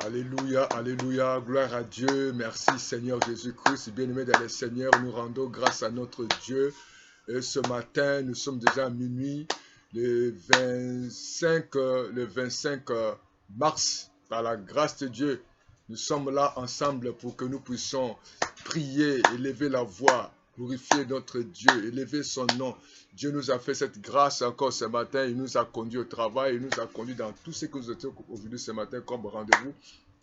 Alléluia, alléluia, gloire à Dieu. Merci Seigneur Jésus-Christ. Bien-aimé dans le Seigneur, nous rendons grâce à notre Dieu. Et ce matin, nous sommes déjà à minuit, le 25 mars, par la grâce de Dieu. Nous sommes là ensemble pour que nous puissions prier, élever la voix, glorifier notre Dieu, élever son nom. Dieu nous a fait cette grâce encore ce matin. Il nous a conduit au travail, il nous a conduit dans tout ce que nous étions aujourd'hui ce matin comme rendez-vous.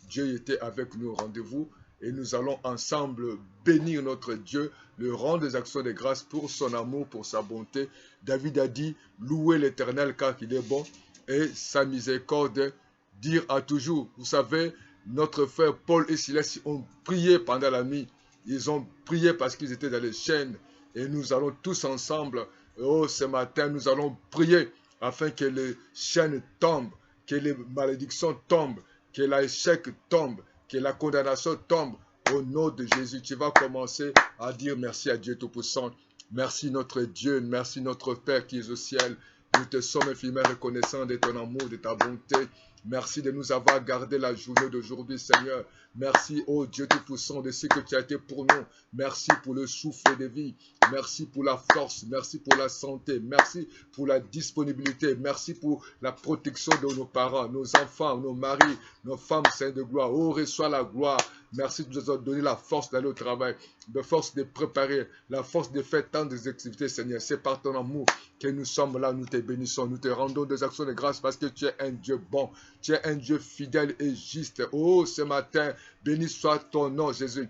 Dieu était avec nous au rendez-vous et nous allons ensemble bénir notre Dieu, le rendre des actions de grâce pour son amour, pour sa bonté. David a dit, louez l'Éternel car il est bon et sa miséricorde dire à toujours. Vous savez, notre frère Paul et Silas ont prié pendant la nuit. Ils ont prié parce qu'ils étaient dans les chaînes et nous allons tous ensemble, ce matin, nous allons prier afin que les chaînes tombent, que les malédictions tombent, que l'échec tombe, que la condamnation tombe. Au nom de Jésus, tu vas commencer à dire merci à Dieu Tout-Puissant. Merci notre Dieu, merci notre Père qui est au ciel. Nous te sommes infiniment reconnaissants de ton amour, de ta bonté. Merci de nous avoir gardé la journée d'aujourd'hui, Seigneur. Merci, ô Dieu Tout-Puissant, de ce que tu as été pour nous. Merci pour le souffle de vie. Merci pour la force. Merci pour la santé. Merci pour la disponibilité. Merci pour la protection de nos parents, nos enfants, nos maris, nos femmes saintes de gloire. Oh, reçois la gloire. Merci de nous avoir donné la force d'aller au travail, la force de préparer, la force de faire tant des activités, Seigneur. C'est par ton amour que nous sommes là, nous te bénissons, nous te rendons des actions de grâce parce que tu es un Dieu bon, tu es un Dieu fidèle et juste. Oh, ce matin, béni soit ton nom, Jésus.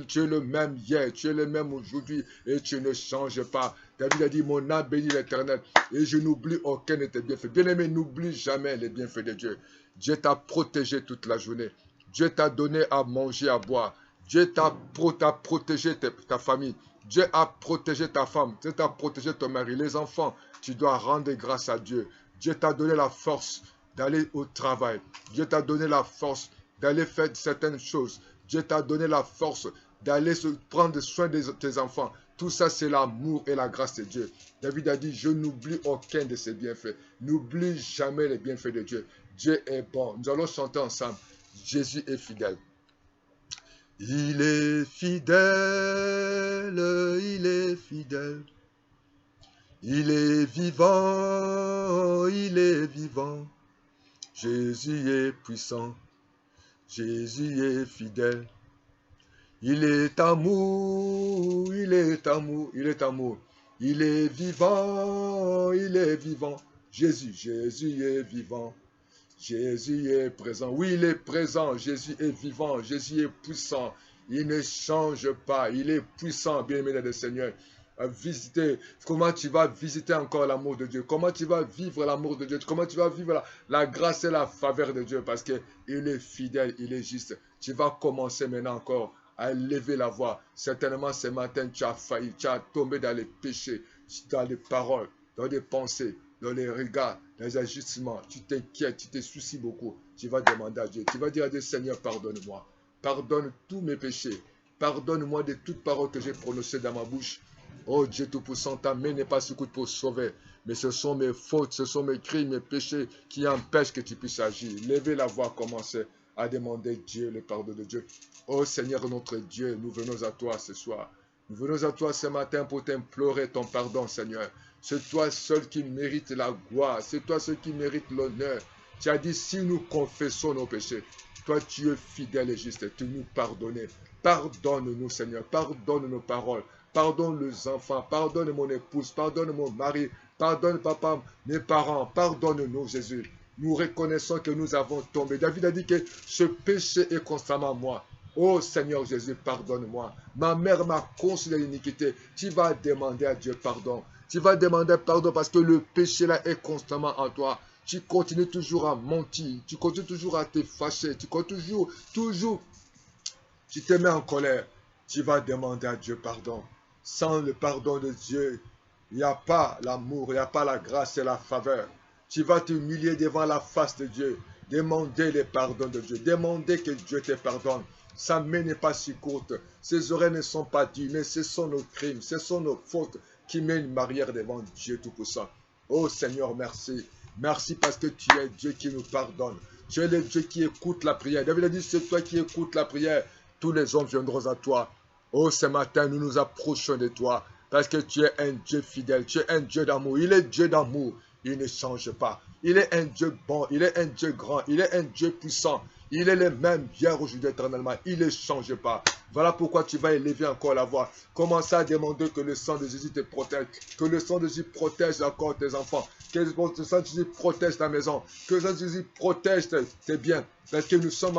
Tu es le même hier, tu es le même aujourd'hui et tu ne changes pas. David a dit, mon âme bénit l'Éternel et je n'oublie aucun de tes bienfaits. Bien-aimé, n'oublie jamais les bienfaits de Dieu. Dieu t'a protégé toute la journée. Dieu t'a donné à manger, à boire. Dieu t'a protégé ta famille. Dieu a protégé ta femme. Dieu t'a protégé ton mari. Les enfants, tu dois rendre grâce à Dieu. Dieu t'a donné la force d'aller au travail. Dieu t'a donné la force d'aller faire certaines choses. Dieu t'a donné la force d'aller prendre soin de tes enfants. Tout ça, c'est l'amour et la grâce de Dieu. David a dit, je n'oublie aucun de ses bienfaits. N'oublie jamais les bienfaits de Dieu. Dieu est bon. Nous allons chanter ensemble. Jésus est fidèle. Il est fidèle, il est fidèle. Il est vivant, il est vivant. Jésus est puissant, Jésus est fidèle. Il est amour, il est amour, il est amour. Il est vivant, il est vivant. Jésus est vivant. Jésus est présent. Oui, il est présent. Jésus est vivant. Jésus est puissant. Il ne change pas. Il est puissant, bien-aimé des Seigneurs. Visiter. Comment tu vas visiter encore l'amour de Dieu? Comment tu vas vivre l'amour de Dieu? Comment tu vas vivre la grâce et la faveur de Dieu? Parce qu'il est fidèle, il est juste. Tu vas commencer maintenant encore à lever la voix. Certainement, ce matin, tu as failli. Tu as tombé dans les péchés, dans les paroles, dans les pensées, dans les regards, dans les ajustements, tu t'inquiètes, tu te soucies beaucoup, tu vas demander à Dieu, tu vas dire à Dieu, Seigneur, pardonne-moi, pardonne tous mes péchés, pardonne-moi de toutes paroles que j'ai prononcées dans ma bouche. Oh Dieu Tout-Puissant, ta main n'est pas secoue pour sauver, mais ce sont mes fautes, ce sont mes crimes, mes péchés qui empêchent que tu puisses agir. Levez la voix, commencez à demander Dieu, le pardon de Dieu. Oh Seigneur notre Dieu, nous venons à toi ce soir. Nous venons à toi ce matin pour t'implorer ton pardon, Seigneur. C'est toi seul qui mérite la gloire. C'est toi seul qui mérite l'honneur. Tu as dit, si nous confessons nos péchés, toi tu es fidèle et juste. Tu nous pardonnes. Pardonne-nous, Seigneur. Pardonne nos paroles. Pardonne les enfants. Pardonne mon épouse. Pardonne mon mari. Pardonne papa, mes parents. Pardonne-nous, Jésus. Nous reconnaissons que nous avons tombé. David a dit que ce péché est constamment moi. Oh Seigneur Jésus, pardonne-moi. Ma mère m'a conçu de l'iniquité. Tu vas demander à Dieu pardon. Tu vas demander pardon parce que le péché là est constamment en toi. Tu continues toujours à mentir. Tu continues toujours à te fâcher. Tu continues toujours. Tu te mets en colère. Tu vas demander à Dieu pardon. Sans le pardon de Dieu, il n'y a pas l'amour, il n'y a pas la grâce et la faveur. Tu vas t'humilier devant la face de Dieu. Demander le pardon de Dieu. Demander que Dieu te pardonne. Sa main n'est pas si courte. Ses oreilles ne sont pas dues, mais ce sont nos crimes, ce sont nos fautes qui mènent une barrière devant Dieu Tout-Puissant. Oh Seigneur, merci. Merci parce que tu es Dieu qui nous pardonne. Tu es le Dieu qui écoute la prière. David a dit, c'est toi qui écoutes la prière. Tous les hommes viendront à toi. Oh, ce matin, nous nous approchons de toi. Parce que tu es un Dieu fidèle. Tu es un Dieu d'amour. Il est Dieu d'amour. Il ne change pas. Il est un Dieu bon. Il est un Dieu grand. Il est un Dieu puissant. Il est le même hier, aujourd'hui, éternellement. Il ne change pas. Voilà pourquoi tu vas élever encore la voix. Commence à demander que le sang de Jésus te protège. Que le sang de Jésus protège encore tes enfants. Que le sang de Jésus protège ta maison. Que le sang de Jésus protège tes biens. Parce que nous sommes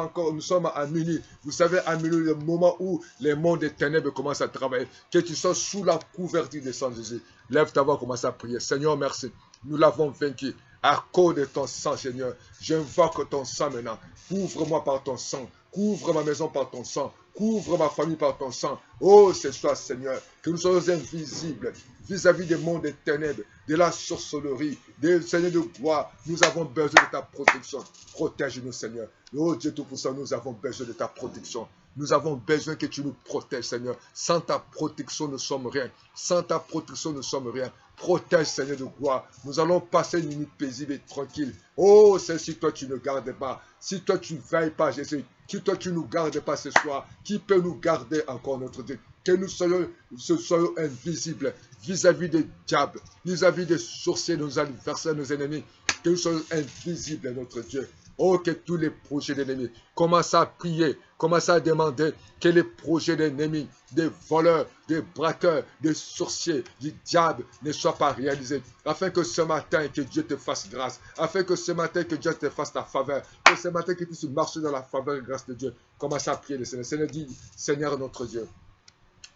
à minuit. Vous savez, à minuit, le moment où les mondes des ténèbres commencent à travailler. Que tu sois sous la couverture du sang de Jésus. Lève ta voix, commence à prier. Seigneur, merci. Nous l'avons vaincu. À cause de ton sang, Seigneur, j'invoque ton sang maintenant. Couvre-moi par ton sang. Couvre ma maison par ton sang. Couvre ma famille par ton sang. Oh, c'est toi, Seigneur, que nous soyons invisibles vis-à-vis des mondes des ténèbres, de la sorcellerie, des Seigneur de gloire. Nous avons besoin de ta protection. Protège-nous, Seigneur. Oh Dieu Tout-Puissant, nous avons besoin de ta protection. Nous avons besoin que tu nous protèges, Seigneur. Sans ta protection, nous ne sommes rien. Sans ta protection, nous ne sommes rien. Protège, Seigneur de gloire. Nous allons passer une minute paisible et tranquille. Oh, c'est si toi tu ne gardes pas. Si toi tu ne veilles pas, Jésus. Si toi tu ne nous gardes pas ce soir, qui peut nous garder encore, notre Dieu? Que nous soyons invisibles vis-à-vis des diables, vis-à-vis des sorciers, nos adversaires, nos ennemis. Que nous soyons invisibles, notre Dieu. Oh, que tous les projets d'ennemis commencent à prier, commencent à demander que les projets d'ennemis, des voleurs, des braqueurs, des sorciers, du diable ne soient pas réalisés. Afin que ce matin, que Dieu te fasse grâce. Afin que ce matin, que Dieu te fasse ta faveur. Que ce matin, que tu puisses marcher dans la faveur et grâce de Dieu. Commence à prier le Seigneur. Seigneur dit, Seigneur notre Dieu,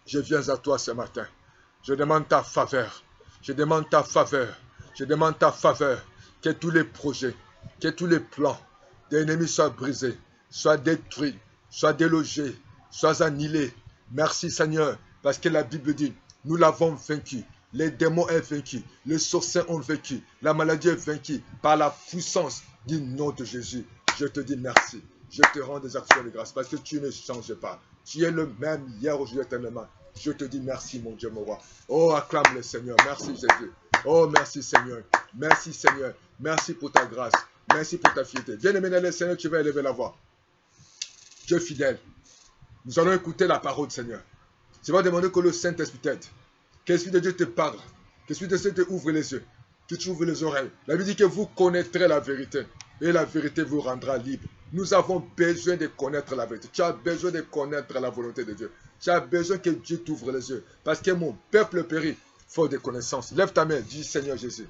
je viens à toi ce matin. Je demande ta faveur. Je demande ta faveur. Je demande ta faveur. Que tous les projets, que tous les plans des ennemis soient brisés, soient détruits, soient délogés, soient annihilés. Merci Seigneur, parce que la Bible dit, nous l'avons vaincu. Les démons sont vaincus, les sorciers ont vaincu, la maladie est vaincue par la puissance du nom de Jésus. Je te dis merci. Je te rends des actions de grâce parce que tu ne changes pas. Tu es le même hier, aujourd'hui, éternellement. Je te dis merci, mon Dieu, mon roi. Oh, acclame le Seigneur. Merci, Jésus. Oh, merci, Seigneur. Merci, Seigneur. Merci pour ta grâce. Merci pour ta fidélité. Bien-aimé dans le Seigneur, tu vas élever la voix. Dieu fidèle. Nous allons écouter la parole, Seigneur. Tu vas demander que le Saint-Esprit t'aide. Que l'Esprit de Dieu te parle. Que l'Esprit de Dieu te ouvre les yeux. Que tu ouvres les oreilles. La Bible dit que vous connaîtrez la vérité. Et la vérité vous rendra libre. Nous avons besoin de connaître la vérité. Tu as besoin de connaître la volonté de Dieu. Tu as besoin que Dieu t'ouvre les yeux. Parce que mon peuple périt faute de connaissance. Lève ta main. Dis Seigneur Jésus.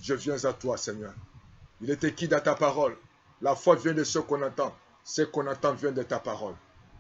Je viens à toi, Seigneur. Il est écrit dans ta parole. La foi vient de ce qu'on entend. Ce qu'on entend vient de ta parole.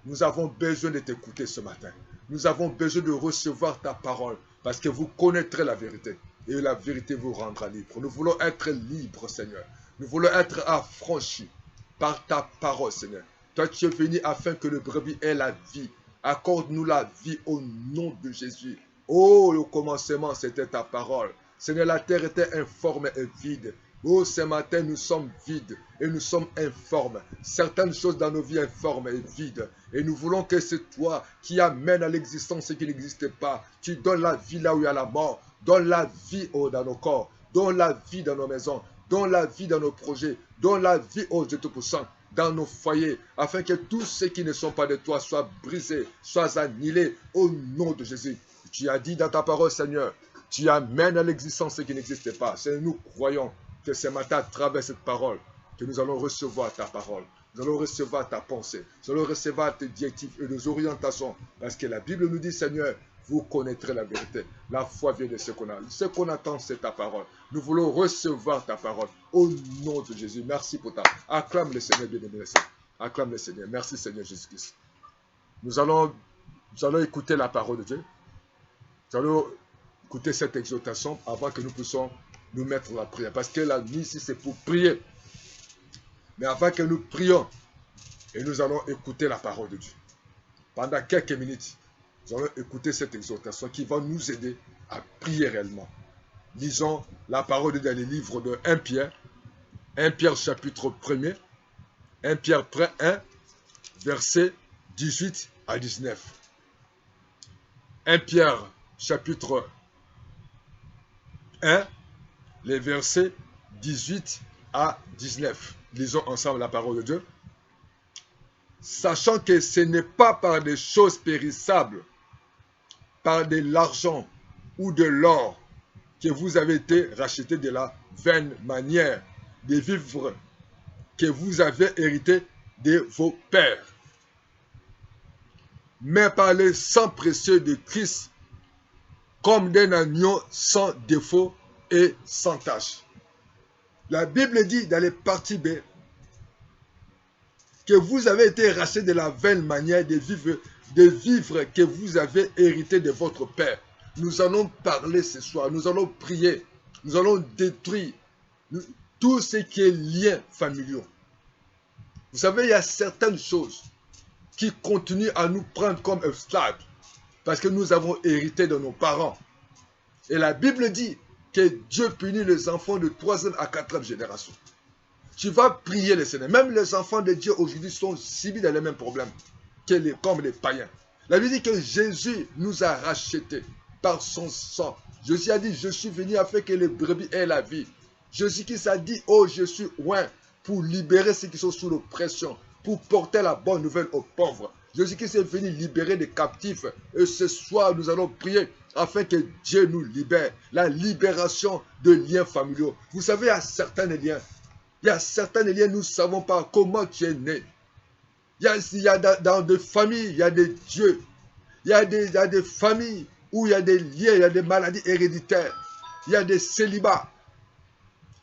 Nous avons besoin de t'écouter ce matin. Nous avons besoin de recevoir ta parole. Parce que vous connaîtrez la vérité. Et la vérité vous rendra libre. Nous voulons être libres, Seigneur. Nous voulons être affranchis par ta parole, Seigneur. Toi, tu es venu afin que le brebis ait la vie. Accorde-nous la vie au nom de Jésus. Oh, au commencement, c'était ta parole. Seigneur, la terre était informe et vide. Oh, ce matin, nous sommes vides et nous sommes informes. Certaines choses dans nos vies informes et vides. Et nous voulons que c'est toi qui amène à l'existence ce qui n'existe pas. Tu donnes la vie là où il y a la mort. Donne la vie dans nos corps. Donne la vie dans nos maisons. Donne la vie dans nos projets. Donne la vie au Dieu Tout-Puissant dans nos foyers. Afin que tous ceux qui ne sont pas de toi soient brisés, soient annihilés au nom de Jésus. Tu as dit dans ta parole, Seigneur, tu amènes à l'existence ce qui n'existe pas. Seigneur, nous croyons que ce matin, à travers cette parole, que nous allons recevoir ta parole. Nous allons recevoir ta pensée. Nous allons recevoir tes directives et nos orientations. Parce que la Bible nous dit, Seigneur, vous connaîtrez la vérité. La foi vient de ce qu'on a. Ce qu'on attend, c'est ta parole. Nous voulons recevoir ta parole. Au nom de Jésus. Merci pour ta. Acclame le Seigneur, bien-aimé. Acclame le Seigneur. Merci, Seigneur Jésus-Christ. Nous allons écouter la parole de Dieu. Nous allons écouter cette exhortation avant que nous puissions nous mettre la prière. Parce que la nuit ici, c'est pour prier. Mais avant que nous prions, et nous allons écouter la parole de Dieu. Pendant quelques minutes, nous allons écouter cette exhortation qui va nous aider à prier réellement. Lisons la parole de Dieu dans les livres de 1 Pierre. 1 Pierre chapitre 1er. 1 Pierre 1, versets 18 à 19. 1 Pierre chapitre 1, les versets 18 à 19. Lisons ensemble la parole de Dieu. Sachant que ce n'est pas par des choses périssables, par de l'argent ou de l'or, que vous avez été rachetés de la vaine manière de vivre que vous avez hérité de vos pères, mais par le sang précieux de Christ, comme d'un agneau sans défaut et sans tache. La Bible dit dans les parties B que vous avez été rachetés de la vaine manière de vivre que vous avez hérité de votre Père. Nous allons parler ce soir, nous allons prier, nous allons détruire tout ce qui est liens familiaux. Vous savez, il y a certaines choses qui continuent à nous prendre comme esclaves parce que nous avons hérité de nos parents. Et la Bible dit que Dieu punit les enfants de 3e à 4e génération. Tu vas prier le Seigneur. Même les enfants de Dieu aujourd'hui sont subis dans les mêmes problèmes comme les païens. La Bible dit que Jésus nous a rachetés par son sang. Jésus a dit, je suis venu afin que les brebis aient la vie. Jésus qui s'est dit, oh, je suis loin pour libérer ceux qui sont sous l'oppression, pour porter la bonne nouvelle aux pauvres. Jésus qui s'est venu libérer des captifs. Et ce soir, nous allons prier afin que Dieu nous libère. La libération de liens familiaux. Vous savez, il y a certains liens. Il y a certains liens, nous ne savons pas comment tu es né. Il y a dans des familles, il y a des dieux. Il y a des familles où il y a des liens, il y a des maladies héréditaires. Il y a des célibats.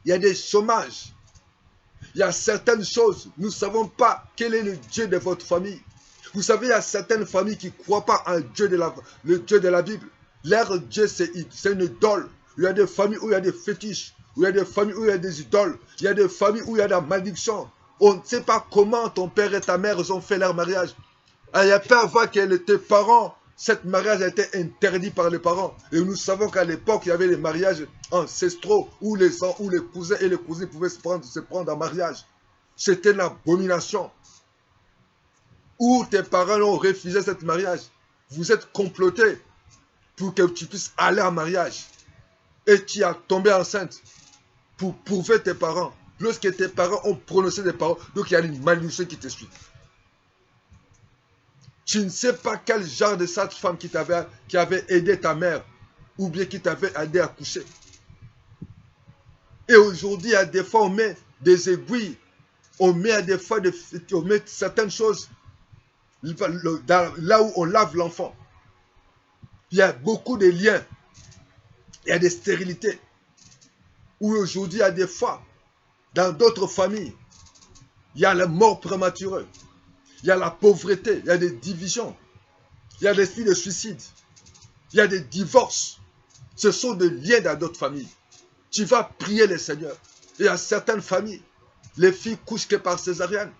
Il y a des chômages. Il y a certaines choses, nous ne savons pas quel est le Dieu de votre famille. Vous savez, il y a certaines familles qui ne croient pas en Dieu le Dieu de la Bible. Leur Dieu, c'est une idole. Il y a des familles où il y a des fétiches. Il y a des familles où il y a des idoles. Il y a des familles où il y a de la malédiction. On ne sait pas comment ton père et ta mère ont fait leur mariage. Il y a pas à voir que tes parents, cette mariage a été interdit par les parents. Et nous savons qu'à l'époque, il y avait les mariages ancestraux où les cousins et les cousines pouvaient se prendre en mariage. C'était l'abomination. Où tes parents ont refusé ce mariage. Vous êtes complotés pour que tu puisses aller en mariage. Et tu as tombé enceinte pour prouver tes parents. Lorsque tes parents ont prononcé des paroles, donc il y a une malédiction qui te suit. Tu ne sais pas quel genre de cette femme qui avait aidé ta mère ou bien qui t'avait aidé à coucher. Et aujourd'hui, à des fois, on met des aiguilles, on met à des fois on met certaines choses là où on lave l'enfant. Il y a beaucoup de liens, il y a des stérilités. Où aujourd'hui, à des fois, dans d'autres familles, il y a la mort prématurée. Il y a la pauvreté, il y a des divisions, il y a l'esprit de suicide, il y a des divorces. Ce sont des liens dans d'autres familles. Tu vas prier le Seigneur. Il y a certaines familles, les filles couchent que par césarienne.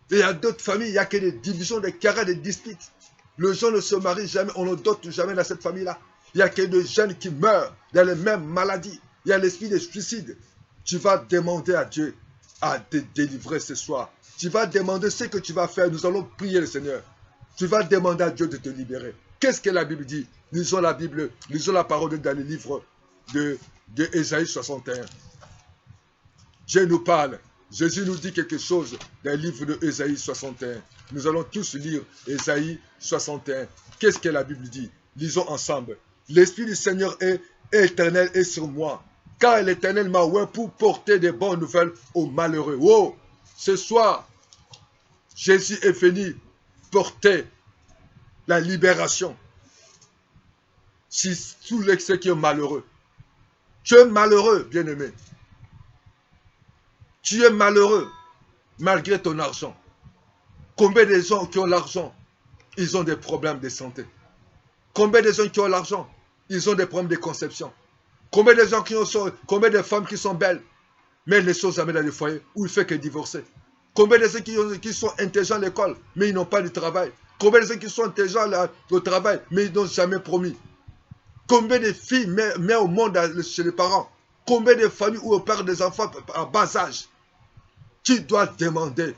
Et il y a d'autres familles, il n'y a que des divisions, des querelles, des disputes. Les gens ne se marient jamais, on ne dote jamais dans cette famille-là. Il n'y a que des jeunes qui meurent dans les mêmes maladies. Il y a l'esprit de suicide. Tu vas demander à Dieu à te délivrer ce soir. Tu vas demander ce que tu vas faire. Nous allons prier le Seigneur. Tu vas demander à Dieu de te libérer. Qu'est-ce que la Bible dit? Lisons la Bible, lisons la parole dans le livre de Ésaïe 61. Dieu nous parle. Jésus nous dit quelque chose dans le livre de Ésaïe 61. Nous allons tous lire Ésaïe 61. Qu'est-ce que la Bible dit? Lisons ensemble. L'Esprit du Seigneur est éternel et sur moi. Car l'Éternel m'a oint pour porter des bonnes nouvelles aux malheureux. Oh, ce soir, Jésus est venu porter la libération sur tous ceux qui sont malheureux. Tu es malheureux, bien-aimé. Tu es malheureux malgré ton argent. Combien de gens qui ont l'argent, ils ont des problèmes de santé? Combien de gens qui ont l'argent, ils ont des problèmes de conception? Combien de gens combien de femmes qui sont belles, mais elles ne sont jamais dans le foyer où il ne fait que divorcer? Combien de gens qui sont intelligents à l'école, mais ils n'ont pas de travail? Combien de gens qui sont intelligents au travail, mais ils n'ont jamais promis? Combien de filles met au monde chez les parents? Combien de familles où on perd des enfants à bas âge? Tu dois demander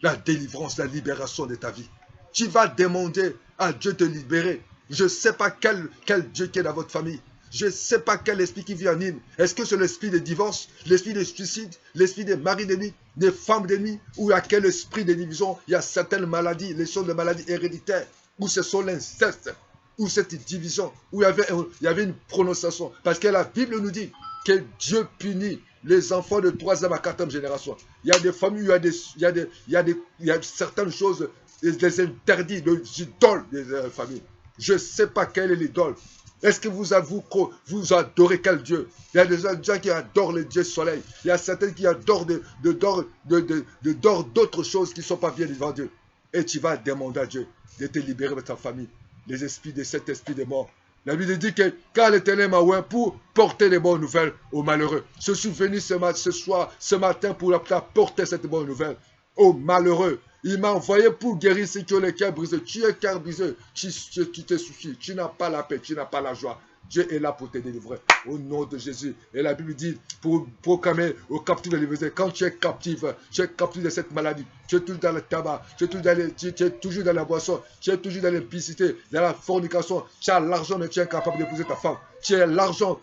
la délivrance, la libération de ta vie. Tu vas demander à Dieu de te libérer. Je ne sais pas quel Dieu qui est dans votre famille. Je ne sais pas quel esprit qui vit en Nîmes. Est-ce que c'est l'esprit de divorce, l'esprit de suicide, l'esprit des maris d'ennemis, des femmes d'ennemis, ou à quel esprit de division? Il y a certaines maladies, les choses de maladies héréditaires, où ce sont l'inceste, où cette division, où il y avait une prononciation. Parce que la Bible nous dit que Dieu punit les enfants de 3e à 4e génération. Il y a des familles où il y a certaines choses, des interdits, des idoles des familles. Je ne sais pas quelle est l'idole. Est-ce que vous adorez quel Dieu? Il y a des gens qui adorent le Dieu soleil. Il y a certains qui adorent d'autres choses qui ne sont pas bien devant Dieu. Et tu vas demander à Dieu de te libérer de ta famille, les esprits de cet esprit de mort. La Bible dit que quand l'Éternel m'a oint pour porter les bonnes nouvelles aux malheureux, je suis venu ce matin pour apporter cette bonne nouvelle aux malheureux. Il m'a envoyé pour guérir ceux qui ont le cœur brisé. Tu es cœur brisé, tu te soucies, tu n'as pas la paix, tu n'as pas la joie. Dieu est là pour te délivrer au nom de Jésus. Et la Bible dit pour proclamer aux captifs de liberté. Quand tu es captif de cette maladie, tu es toujours dans le tabac, tu es toujours dans la boisson, tu es toujours dans l'impudicité, dans la fornication. Tu as l'argent, mais tu es incapable d'épouser ta femme. Tu as l'argent,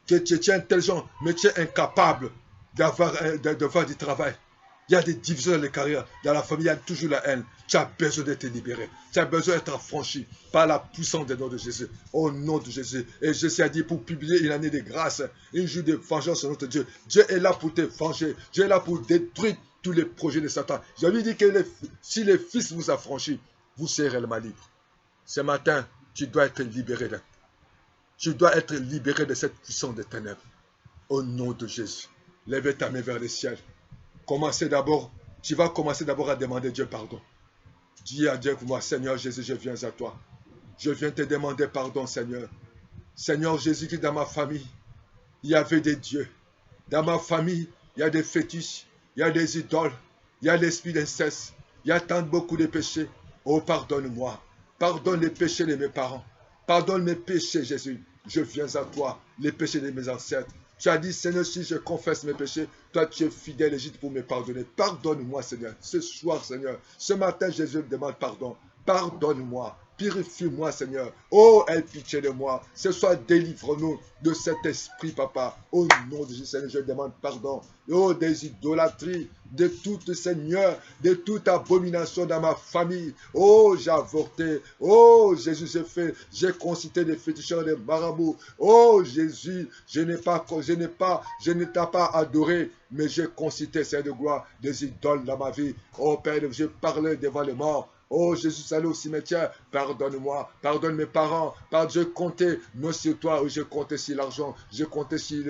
tu es intelligent, mais tu es incapable d'avoir du travail. Il y a des divisions dans les carrières, dans la famille, il y a toujours la haine. Tu as besoin de te libérer. Tu as besoin d'être affranchi par la puissance des noms de Jésus. Au nom de Jésus. Et Jésus a dit pour publier une année de grâce, une jour de vengeance sur notre Dieu. Dieu est là pour te venger. Dieu est là pour détruire tous les projets de Satan. Je lui dis que si le Fils vous affranchit, vous serez réellement libre. Ce matin, tu dois être libéré. Tu dois être libéré de cette puissance des ténèbres. Au nom de Jésus. Lève ta main vers le ciel. Tu vas commencer d'abord à demander Dieu pardon. Dis à Dieu pour moi, Seigneur Jésus, je viens à toi. Je viens te demander pardon, Seigneur. Seigneur Jésus, que dans ma famille, il y avait des dieux. Dans ma famille, il y a des fétiches, il y a des idoles, il y a l'esprit d'inceste, il y a tant beaucoup de péchés. Oh, pardonne-moi. Pardonne les péchés de mes parents. Pardonne mes péchés, Jésus. Je viens à toi, les péchés de mes ancêtres. Tu as dit, Seigneur, si je confesse mes péchés, toi tu es fidèle et juste pour me pardonner. Pardonne-moi, Seigneur. Ce soir, Seigneur, ce matin, Jésus me demande pardon. Pardonne-moi. Purifie-moi, Seigneur. Oh, aie pitié de moi. Ce soir, délivre-nous de cet esprit, Papa. Au nom de Jésus, Seigneur, je demande pardon. Oh, des idolâtries, de toute, Seigneur, de toute abomination dans ma famille. Oh, j'ai avorté. Oh, Jésus, j'ai concité des féticheurs, des marabouts. Oh, Jésus, je ne t'ai pas adoré, mais j'ai concité, Seigneur de gloire, des idoles dans ma vie. Oh, Père, je parlais devant les morts. Oh Jésus, allez au cimetière, pardonne-moi, pardonne mes parents, je comptais non sur toi, je comptais sur l'argent, je comptais sur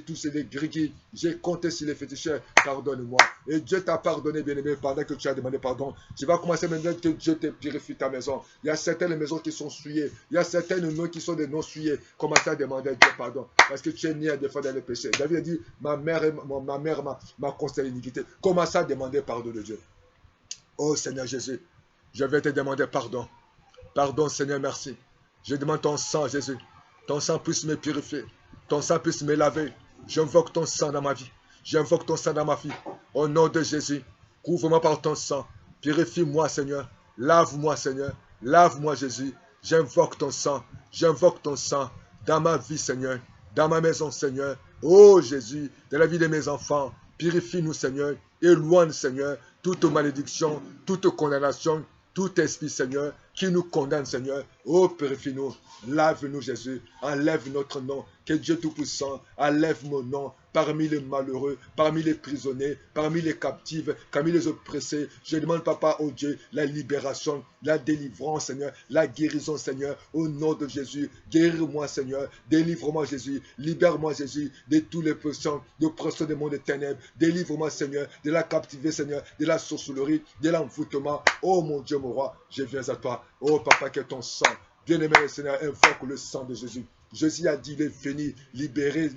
tous ces grigis, j'ai compté sur les féticheurs, pardonne-moi. Et Dieu t'a pardonné, bien-aimé, pendant que tu as demandé pardon. Tu vas commencer maintenant que Dieu te purifie ta maison. Il y a certaines maisons qui sont souillées, il y a certaines noms qui sont des non souillés. Commence à demander à Dieu pardon, parce que tu es né à défaut dans le péché. David a dit, ma mère m'a conseillé l'iniquité. Commence à demander pardon de Dieu. Oh Seigneur Jésus, je vais te demander pardon. Pardon, Seigneur, merci. Je demande ton sang, Jésus. Ton sang puisse me purifier. Ton sang puisse me laver. J'invoque ton sang dans ma vie. J'invoque ton sang dans ma vie. Au nom de Jésus, couvre-moi par ton sang. Purifie-moi, Seigneur. Lave-moi, Seigneur. Lave-moi, Jésus. J'invoque ton sang. J'invoque ton sang dans ma vie, Seigneur. Dans ma maison, Seigneur. Oh, Jésus, dans la vie de mes enfants. Purifie-nous, Seigneur. Éloigne, Seigneur, toute malédiction, toute condamnation, tout esprit, Seigneur, qui nous condamne, Seigneur. Oh, purifie-nous, lave-nous, Jésus, enlève notre nom. Que Dieu Tout-Puissant enlève mon nom parmi les malheureux, parmi les prisonniers, parmi les captifs, parmi les oppressés. Je demande, Papa, oh Dieu, la libération, la délivrance, Seigneur, la guérison, Seigneur, au nom de Jésus. Guéris-moi, Seigneur, délivre-moi, Jésus, libère-moi, Jésus, de tous les pressions, d'oppression des mondes des ténèbres. Délivre-moi, Seigneur, de la captivité, Seigneur, de la sorcellerie, de l'envoûtement. Oh mon Dieu, mon roi, je viens à toi. Oh Papa, que ton sang, bien-aimé Seigneur, invoque le sang de Jésus. Jésus a dit, il est venu libérer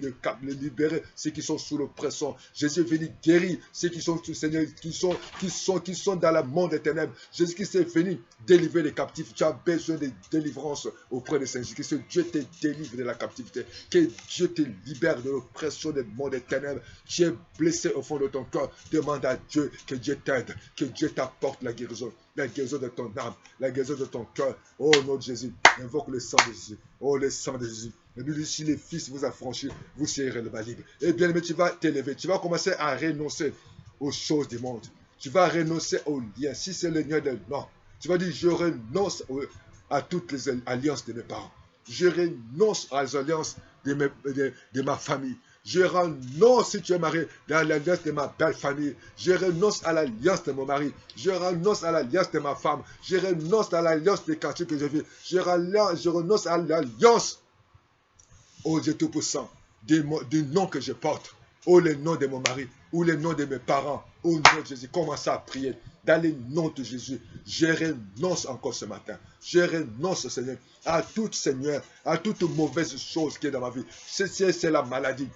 libérer ceux qui sont sous l'oppression. Jésus est venu guérir ceux qui sont, Seigneur, qui sont dans le monde des ténèbres. Jésus-Christ est venu délivrer les captifs. Tu as besoin de délivrance auprès de Saint-Jésus-Christ. Dieu te délivre de la captivité. Que Dieu te libère de l'oppression des mondes des ténèbres. Tu es blessé au fond de ton cœur. Demande à Dieu que Dieu t'aide, que Dieu t'apporte la guérison de ton âme, la guérison de ton cœur. Oh, nom de Jésus, invoque le sang de Jésus. Oh, le sang de Jésus. La Bible dit, si les fils vous affranchissent, vous serez réellement libre. Et bien aimé, tu vas t'élever. Tu vas commencer à renoncer aux choses du monde. Tu vas renoncer aux liens. Si c'est le lien de non, tu vas dire, je renonce à toutes les alliances de mes parents. Je renonce aux alliances de ma famille. Je renonce, si tu es marié, à l'alliance de ma belle famille. Je renonce à l'alliance de mon mari. Je renonce à l'alliance de ma femme. Je renonce à l'alliance des quartiers que je vis. Je renonce à l'alliance, ô Dieu Tout-Puissant, du nom que je porte, ou le nom de mon mari, ou le nom de mes parents, au nom de Jésus. Commencez à prier. Dans le nom de Jésus, je renonce encore ce matin. Je renonce, Seigneur, à toute, Seigneur, à toute mauvaise chose qui est dans ma vie. C'est la maladie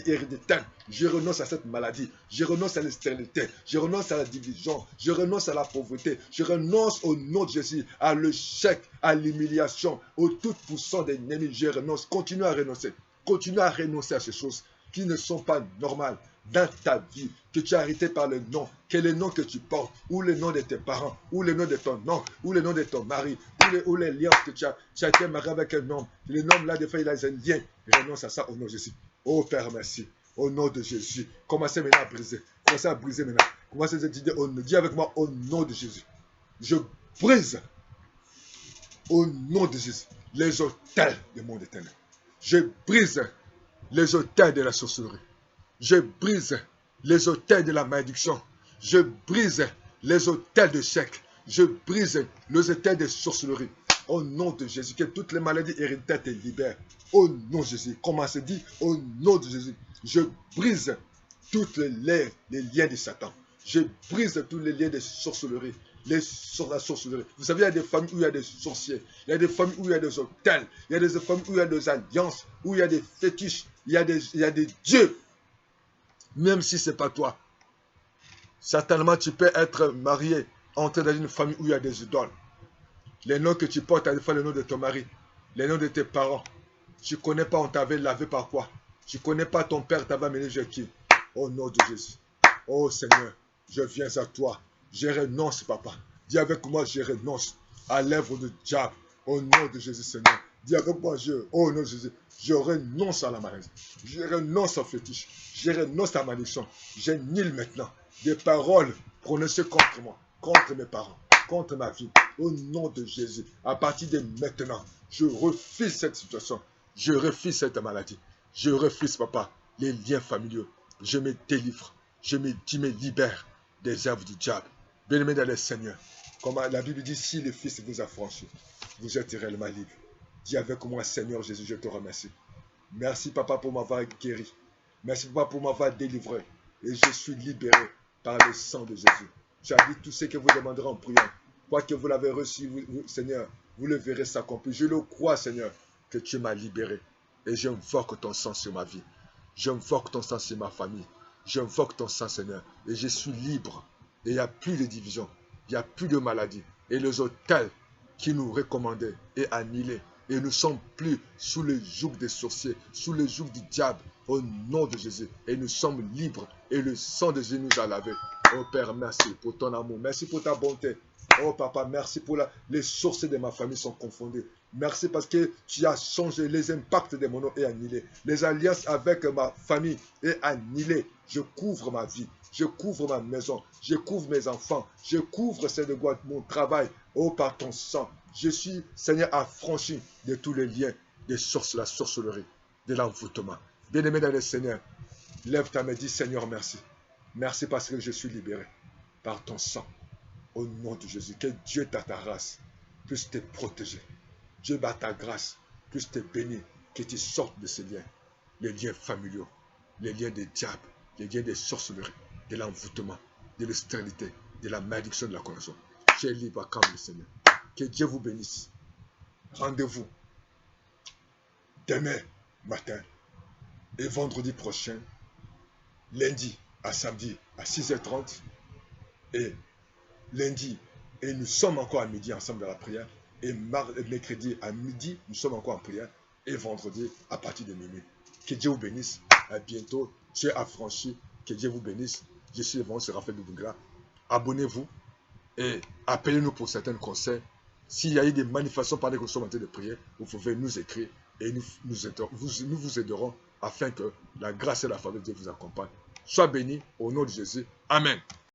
héréditaire. Je renonce à cette maladie. Je renonce à l'externalité. Je renonce à la division. Je renonce à la pauvreté. Je renonce au nom de Jésus à l'échec, à l'humiliation, au tout-puissant des ennemis. Je renonce. Continue à renoncer. Continue à renoncer à ces choses qui ne sont pas normales dans ta vie, que tu as arrêté par le nom, quel est le nom que tu portes, ou le nom de tes parents, ou le nom de ton nom, ou le nom de ton mari, ou les liens que tu as été marié avec un homme. Le nom là, des fois, il a un lien. Renonce à ça au nom de Jésus. Oh Père, merci. Au nom de Jésus. Commencez maintenant à briser. Commencez à briser maintenant. Commencez à dire, dis avec moi, au nom de Jésus. Je brise, au nom de Jésus, les autels du monde éternel. Je brise les autels de la sorcellerie. Je brise les autels de la malédiction. Je brise les autels de siècle. Je brise les autels de sorcellerie. Au nom de Jésus, que toutes les maladies héréditaires te libèrent. Au nom de Jésus, comment se dit, au nom de Jésus, je brise tous les liens de Satan. Je brise tous les liens de sorcellerie. La sorcellerie. Vous savez, il y a des familles où il y a des sorciers. Il y a des familles où il y a des autels. Il y a des familles où il y a des alliances. Où il y a des fétiches. Il y a des dieux. Même si ce n'est pas toi. Certainement, tu peux être marié, entrer dans une famille où il y a des idoles. Les noms que tu portes, à des fois le nom de ton mari, les noms de tes parents. Tu ne connais pas, on t'avait lavé par quoi. Tu ne connais pas, ton père t'avait amené chez qui. Au nom de Jésus. Oh Seigneur, je viens à toi. Je renonce, papa. Dis avec moi, je renonce à l'œuvre du diable. Au nom de Jésus, Seigneur. Dis avec moi, au nom de Jésus, je renonce à la maladie. Je renonce au fétiche. Je renonce à ma malédiction. J'annule maintenant des paroles prononcées contre moi, contre mes parents, contre ma vie. Au nom de Jésus, à partir de maintenant, je refuse cette situation. Je refuse cette maladie. Je refuse, papa, les liens familiaux. Je me délivre. Tu me libères des œuvres du diable. Bien-aimé dans le Seigneur, comme la Bible dit, si le Fils vous a franchi, vous êtes réellement libre. Dis avec moi, Seigneur Jésus, je te remercie. Merci, papa, pour m'avoir guéri. Merci, papa, pour m'avoir délivré. Et je suis libéré par le sang de Jésus. J'ai dit tout ce que vous demanderez en priant. Quoi que vous l'avez reçu, Seigneur, vous le verrez s'accomplir. Je le crois, Seigneur, que tu m'as libéré. Et j'invoque ton sang sur ma vie. J'invoque ton sang sur ma famille. J'invoque ton sang, Seigneur. Et je suis libre. Et il n'y a plus de division. Il n'y a plus de maladie. Et les autels qui nous recommandaient est annulé. Et nous ne sommes plus sous le joug des sorciers, sous le joug du diable, au nom de Jésus. Et nous sommes libres. Et le sang de Jésus nous a lavés. Oh Père, merci pour ton amour. Merci pour ta bonté. Oh Papa, merci pour les sources de ma famille sont confondues. Merci parce que tu as changé les impacts de mon nom et annulé. Les alliances avec ma famille est annulé. Je couvre ma vie. Je couvre ma maison. Je couvre mes enfants. Je couvre mon travail. Oh, par ton sang. Je suis, Seigneur, affranchi de tous les liens de la sorcellerie, de l'envoûtement. Bien-aimé dans le Seigneur, lève ta main, dis Seigneur, merci. Merci parce que je suis libéré par ton sang. Au nom de Jésus, que Dieu ta race puisse te protéger. Dieu bat ta grâce, puisse te bénir, que tu sortes de ces liens, les liens familiaux, les liens des diables, les liens des sorcelleries, de l'envoûtement, de l'externalité, de la malédiction de la connaissance. Tu es libre comme le Seigneur. Que Dieu vous bénisse. Rendez-vous demain matin et vendredi prochain, lundi à samedi à 6h30 et lundi, et nous sommes encore à midi ensemble dans la prière, et mercredi à midi, nous sommes encore en prière, et vendredi à partir de minuit. Que Dieu vous bénisse. À bientôt. Tu es affranchi. Que Dieu vous bénisse. Je suis l'évangile Raphaël Doudougla. Abonnez-vous et appelez-nous pour certains conseils. S'il y a eu des manifestations par des consommateurs de prière, vous pouvez nous écrire et nous vous aiderons afin que la grâce et la faveur de Dieu vous accompagnent. Sois béni au nom de Jésus. Amen.